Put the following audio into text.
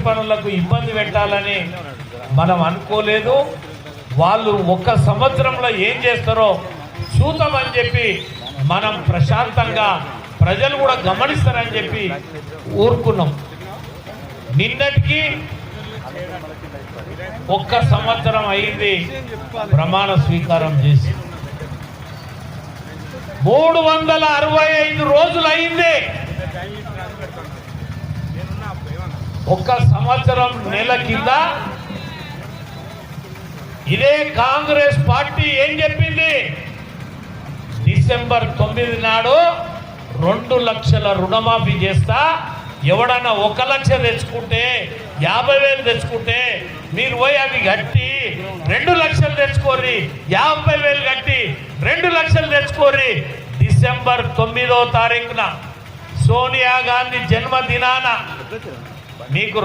పనులకు ఇబ్బంది పెట్టాలని మనం అనుకోలేదు. వాళ్ళు ఒక్క సంవత్సరంలో ఏం చేస్తారో చూద్దామని చెప్పి మనం ప్రశాంతంగా ప్రజలు కూడా గమనిస్తారని చెప్పి ఊరుకున్నాం. నిన్నటికి ఒక్క సంవత్సరం అయింది ప్రమాణ స్వీకారం చేసి, 365 రోజులు అయింది. ఒక్క సంవత్సరం నెల కింద ఇదే కాంగ్రెస్ పార్టీ ఏం చెప్పింది? డిసెంబర్ 9 నాడు 2 లక్షల రుణమాఫీ చేస్తా, ఎవడన్నా 1 లక్ష తెచ్చుకుంటే 50,000 తెచ్చుకుంటే మీరు పోయి అవి కట్టి 2 లక్షలు తెచ్చుకోర్రి, 50,000 కట్టి 2 లక్షలు తెచ్చుకోర్రి. డిసెంబర్ 9వ తారీఖున సోనియా గాంధీ జన్మదినాన మీకు